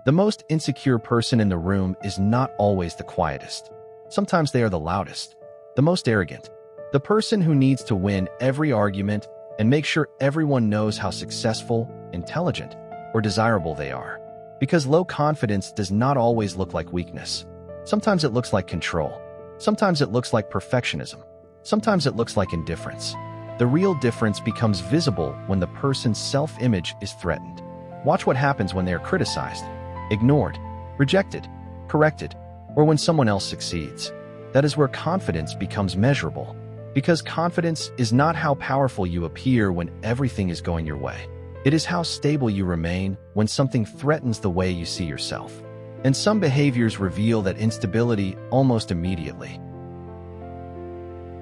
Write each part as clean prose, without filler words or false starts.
The most insecure person in the room is not always the quietest. Sometimes they are the loudest, the most arrogant, the person who needs to win every argument and make sure everyone knows how successful, intelligent, or desirable they are. Because low confidence does not always look like weakness. Sometimes it looks like control. Sometimes it looks like perfectionism. Sometimes it looks like indifference. The real difference becomes visible when the person's self-image is threatened. Watch what happens when they are criticized, ignored, rejected, corrected, or when someone else succeeds. That is where confidence becomes measurable. Because confidence is not how powerful you appear when everything is going your way. It is how stable you remain when something threatens the way you see yourself. And some behaviors reveal that instability almost immediately.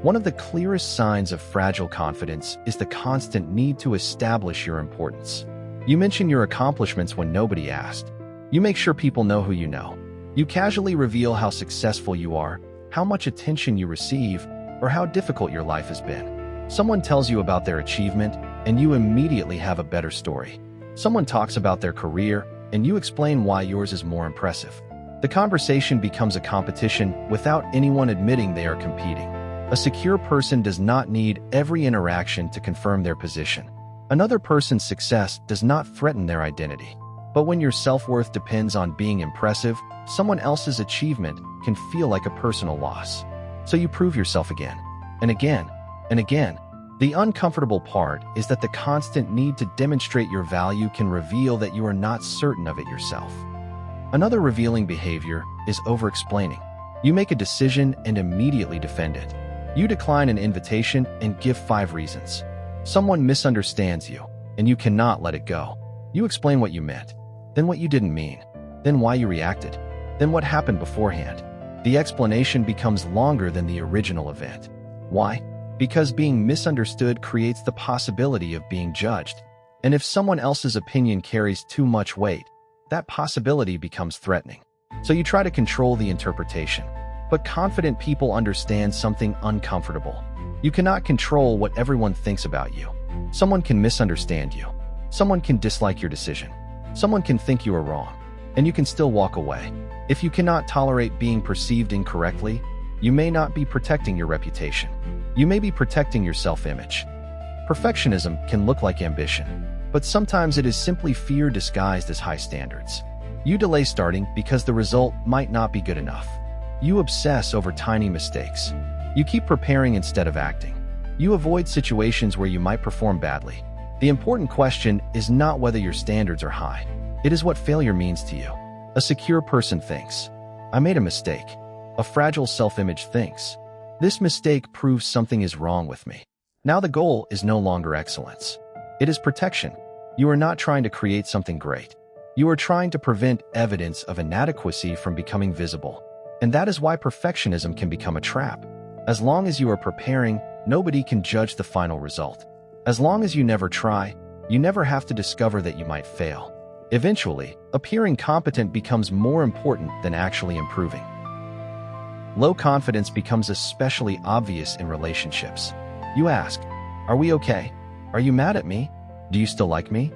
One of the clearest signs of fragile confidence is the constant need to establish your importance. You mention your accomplishments when nobody asked. You make sure people know who you know. You casually reveal how successful you are, how much attention you receive, or how difficult your life has been. Someone tells you about their achievement, and you immediately have a better story. Someone talks about their career, and you explain why yours is more impressive. The conversation becomes a competition without anyone admitting they are competing. A secure person does not need every interaction to confirm their position. Another person's success does not threaten their identity. But when your self-worth depends on being impressive, someone else's achievement can feel like a personal loss. So you prove yourself again, and again, and again. The uncomfortable part is that the constant need to demonstrate your value can reveal that you are not certain of it yourself. Another revealing behavior is over-explaining. You make a decision and immediately defend it. You decline an invitation and give 5 reasons. Someone misunderstands you, and you cannot let it go. You explain what you meant, then what you didn't mean, then why you reacted, then what happened beforehand. The explanation becomes longer than the original event. Why? Because being misunderstood creates the possibility of being judged. And if someone else's opinion carries too much weight, that possibility becomes threatening. So you try to control the interpretation. But confident people understand something uncomfortable. You cannot control what everyone thinks about you. Someone can misunderstand you. Someone can dislike your decision. Someone can think you are wrong. And you can still walk away. If you cannot tolerate being perceived incorrectly, you may not be protecting your reputation. You may be protecting your self-image. Perfectionism can look like ambition, but sometimes it is simply fear disguised as high standards. You delay starting because the result might not be good enough. You obsess over tiny mistakes. You keep preparing instead of acting. You avoid situations where you might perform badly. The important question is not whether your standards are high. It is what failure means to you. A secure person thinks, I made a mistake. A fragile self-image thinks, this mistake proves something is wrong with me. Now the goal is no longer excellence. It is protection. You are not trying to create something great. You are trying to prevent evidence of inadequacy from becoming visible. And that is why perfectionism can become a trap. As long as you are preparing, nobody can judge the final result. As long as you never try, you never have to discover that you might fail. Eventually, appearing competent becomes more important than actually improving. Low confidence becomes especially obvious in relationships. You ask, are we okay? Are you mad at me? Do you still like me?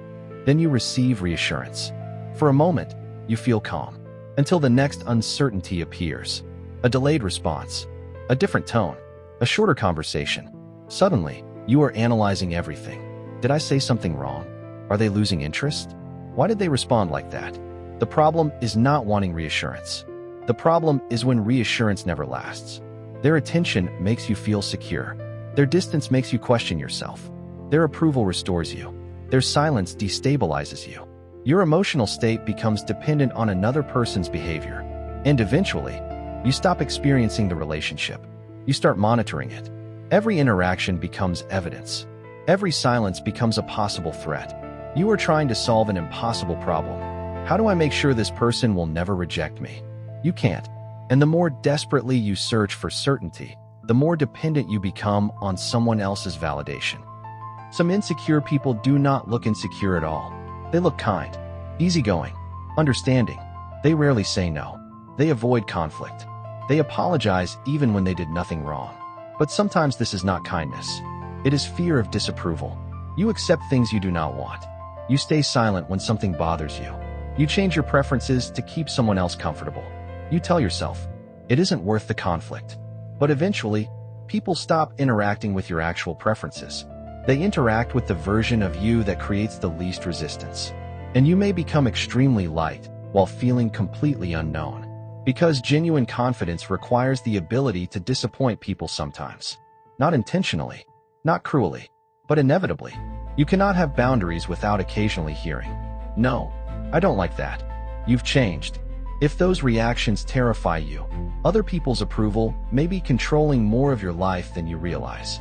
Then you receive reassurance. For a moment, you feel calm, until the next uncertainty appears. A delayed response, a different tone, a shorter conversation. Suddenly, you are analyzing everything. Did I say something wrong? Are they losing interest? Why did they respond like that? The problem is not wanting reassurance. The problem is when reassurance never lasts. Their attention makes you feel secure. Their distance makes you question yourself. Their approval restores you. Their silence destabilizes you. Your emotional state becomes dependent on another person's behavior. And eventually, you stop experiencing the relationship. You start monitoring it. Every interaction becomes evidence. Every silence becomes a possible threat. You are trying to solve an impossible problem. How do I make sure this person will never reject me? You can't. And the more desperately you search for certainty, the more dependent you become on someone else's validation. Some insecure people do not look insecure at all. They look kind, easygoing, understanding. They rarely say no. They avoid conflict. They apologize even when they did nothing wrong. But sometimes this is not kindness. It is fear of disapproval. You accept things you do not want. You stay silent when something bothers you. You change your preferences to keep someone else comfortable. You tell yourself, it isn't worth the conflict. But eventually, people stop interacting with your actual preferences. They interact with the version of you that creates the least resistance. And you may become extremely liked while feeling completely unknown. Because genuine confidence requires the ability to disappoint people sometimes. Not intentionally, not cruelly, but inevitably. You cannot have boundaries without occasionally hearing, "No, I don't like that. You've changed." If those reactions terrify you, other people's approval may be controlling more of your life than you realize.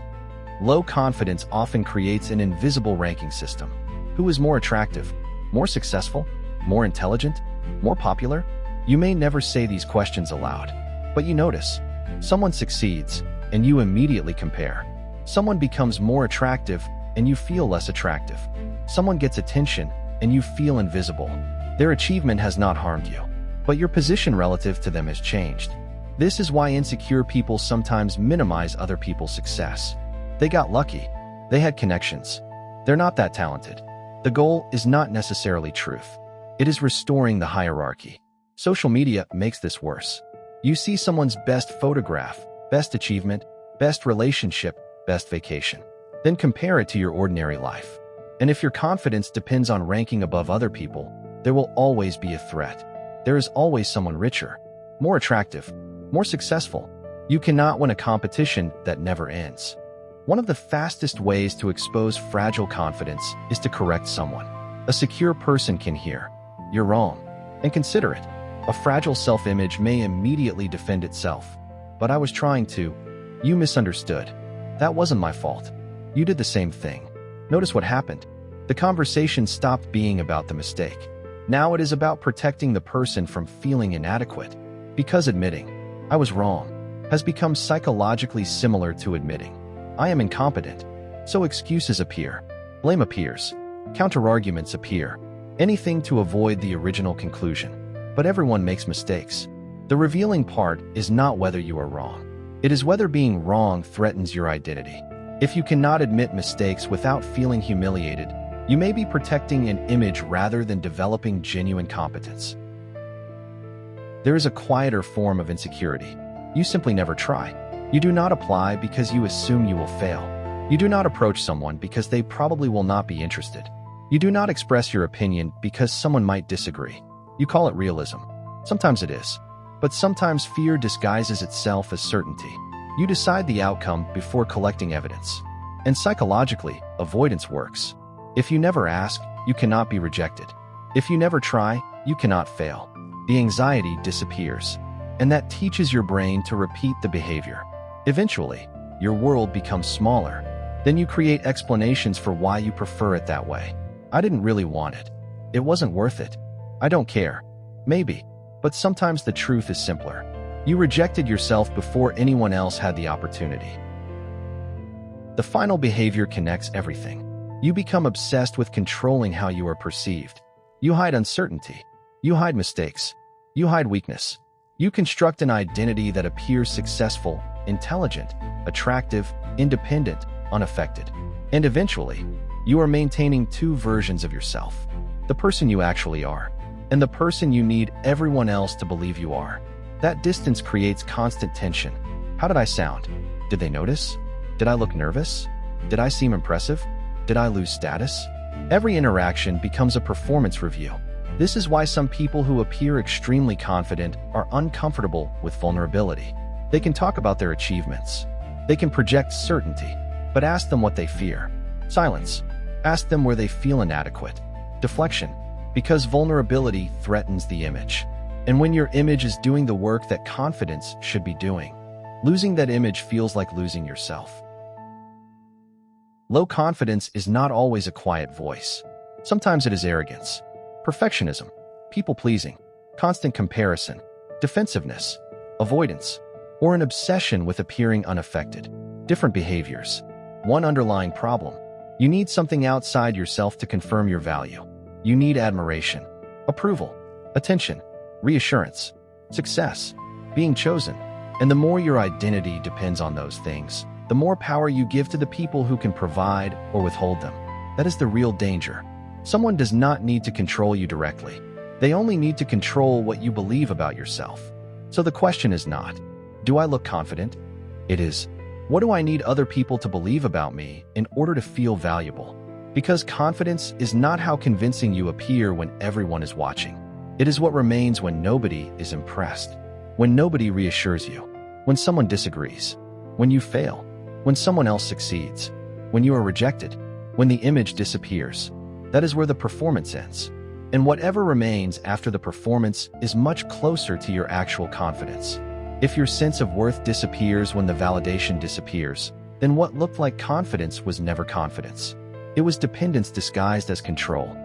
Low confidence often creates an invisible ranking system. Who is more attractive, more successful, more intelligent, more popular? You may never say these questions aloud, but you notice. Someone succeeds, and you immediately compare. Someone becomes more attractive, and you feel less attractive. Someone gets attention, and you feel invisible. Their achievement has not harmed you, but your position relative to them has changed. This is why insecure people sometimes minimize other people's success. They got lucky. They had connections. They're not that talented. The goal is not necessarily truth. It is restoring the hierarchy. Social media makes this worse. You see someone's best photograph, best achievement, best relationship, best vacation. Then compare it to your ordinary life. And if your confidence depends on ranking above other people, there will always be a threat. There is always someone richer, more attractive, more successful. You cannot win a competition that never ends. One of the fastest ways to expose fragile confidence is to correct someone. A secure person can hear, "You're wrong," and consider it. A fragile self-image may immediately defend itself. "But I was trying to. You misunderstood. That wasn't my fault. You did the same thing." Notice what happened. The conversation stopped being about the mistake. Now it is about protecting the person from feeling inadequate. Because admitting, "I was wrong," has become psychologically similar to admitting, "I am incompetent." So excuses appear. Blame appears. Counterarguments appear. Anything to avoid the original conclusion. But everyone makes mistakes. The revealing part is not whether you are wrong. It is whether being wrong threatens your identity. If you cannot admit mistakes without feeling humiliated, you may be protecting an image rather than developing genuine competence. There is a quieter form of insecurity. You simply never try. You do not apply because you assume you will fail. You do not approach someone because they probably will not be interested. You do not express your opinion because someone might disagree. You call it realism. Sometimes it is. But sometimes fear disguises itself as certainty. You decide the outcome before collecting evidence. And psychologically, avoidance works. If you never ask, you cannot be rejected. If you never try, you cannot fail. The anxiety disappears. And that teaches your brain to repeat the behavior. Eventually, your world becomes smaller. Then you create explanations for why you prefer it that way. "I didn't really want it. It wasn't worth it. I don't care." Maybe. But sometimes the truth is simpler. You rejected yourself before anyone else had the opportunity. The final behavior connects everything. You become obsessed with controlling how you are perceived. You hide uncertainty. You hide mistakes. You hide weakness. You construct an identity that appears successful, intelligent, attractive, independent, unaffected. And eventually, you are maintaining two versions of yourself. The person you actually are, and the person you need everyone else to believe you are. That distance creates constant tension. How did I sound? Did they notice? Did I look nervous? Did I seem impressive? Did I lose status? Every interaction becomes a performance review. This is why some people who appear extremely confident are uncomfortable with vulnerability. They can talk about their achievements. They can project certainty, but ask them what they fear. Silence. Ask them where they feel inadequate. Deflection. Because vulnerability threatens the image. And when your image is doing the work that confidence should be doing, losing that image feels like losing yourself. Low confidence is not always a quiet voice. Sometimes it is arrogance, perfectionism, people-pleasing, constant comparison, defensiveness, avoidance, or an obsession with appearing unaffected. Different behaviors. One underlying problem. You need something outside yourself to confirm your value. You need admiration, approval, attention, reassurance, success, being chosen. And the more your identity depends on those things, the more power you give to the people who can provide or withhold them. That is the real danger. Someone does not need to control you directly. They only need to control what you believe about yourself. So the question is not, do I look confident? It is, what do I need other people to believe about me in order to feel valuable? Because confidence is not how convincing you appear when everyone is watching. It is what remains when nobody is impressed, when nobody reassures you, when someone disagrees, when you fail, when someone else succeeds, when you are rejected, when the image disappears. That is where the performance ends. And whatever remains after the performance is much closer to your actual confidence. If your sense of worth disappears when the validation disappears, then what looked like confidence was never confidence. It was dependence disguised as control.